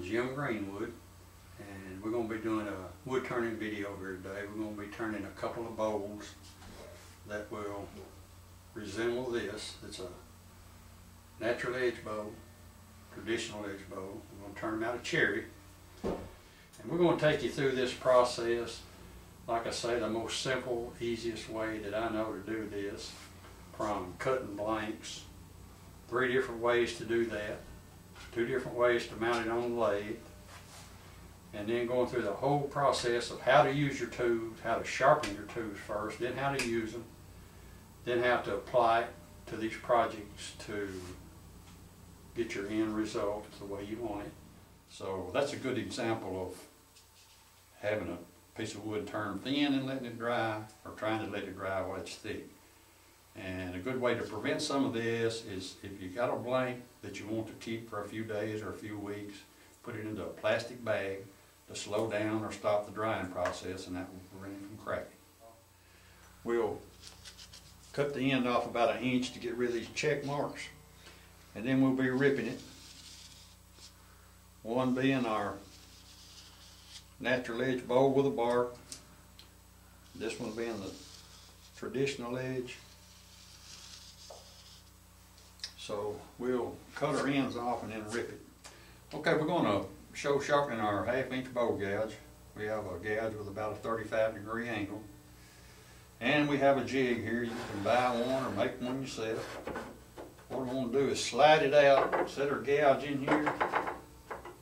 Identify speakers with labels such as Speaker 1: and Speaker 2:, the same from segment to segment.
Speaker 1: Jim Greenwood, and we're going to be doing a wood turning video here today. We're going to be turning a couple of bowls that will resemble this. It's a natural edge bowl, traditional edge bowl. We're going to turn them out of cherry, and we're going to take you through this process. Like I say, the most simple, easiest way that I know to do this, from cutting blanks. 3 different ways to do that. 2 different ways to mount it on the lathe, and then going through the whole process of how to use your tools, how to sharpen your tools first, then how to use them, then how to apply it to these projects to get your end result the way you want it. So that's a good example of having a piece of wood turned thin and letting it dry, or trying to let it dry while it's thick. And a good way to prevent some of this is, if you got a blank that you want to keep for a few days or a few weeks, put it into a plastic bag to slow down or stop the drying process, and that will prevent it from cracking. We'll cut the end off about 1 inch to get rid of these check marks, and then we'll be ripping it. One being our natural edge bowl with a bark, this one being the traditional edge. So we'll cut our ends off and then rip it. Okay, we're going to show sharpening our 1/2 inch bowl gouge. We have a gouge with about a 35-degree angle. And we have a jig here. You can buy one or make one yourself. What we're going to do is slide it out, set our gouge in here,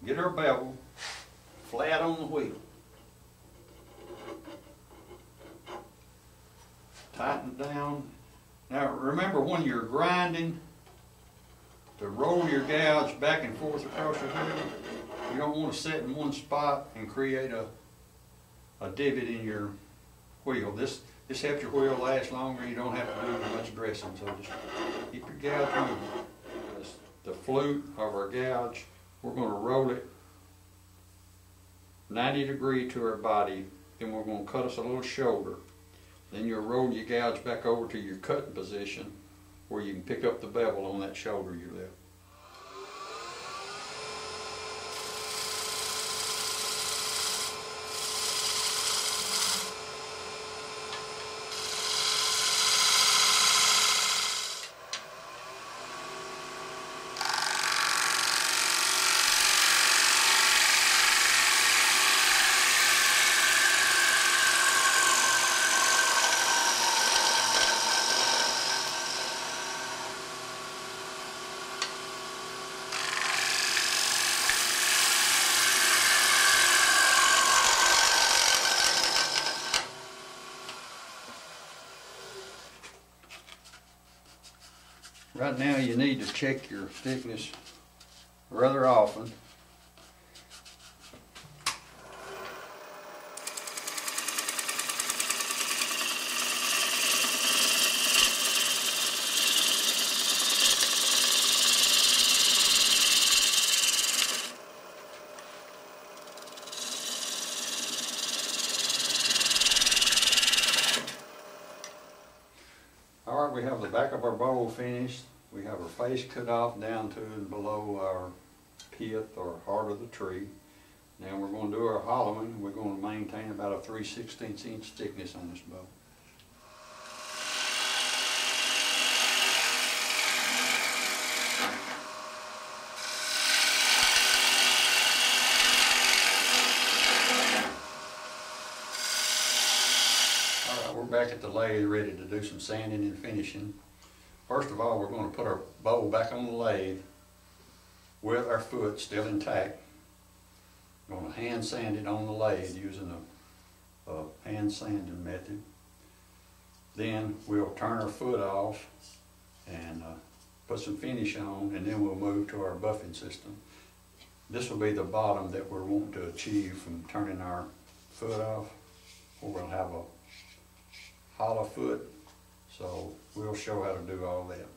Speaker 1: get our bevel flat on the wheel. Tighten it down. Now remember, when you're grinding, to roll your gouge back and forth across your wheel. You don't want to sit in one spot and create a divot in your wheel. This helps your wheel last longer. You don't have to do much dressing, so just keep your gouge moving. The flute of our gouge, we're going to roll it 90 degrees to our body. Then we're going to cut us a little shoulder. Then you'll roll your gouge back over to your cutting position, where you can pick up the bevel on that shoulder you left. Right now you need to check your thickness rather often. Alright, we have the back of our bowl finished. We have our face cut off down to and below our pith or heart of the tree. Now we're going to do our hollowing. We're going to maintain about a 3/16 inch thickness on this bowl. Alright, we're back at the lathe ready to do some sanding and finishing. First of all, we're going to put our bowl back on the lathe with our foot still intact. We're going to hand sand it on the lathe using a hand sanding method. Then we'll turn our foot off and put some finish on, and then we'll move to our buffing system. This will be the bottom that we're wanting to achieve from turning our foot off, or we'll have a hollow foot. So we'll show how to do all that.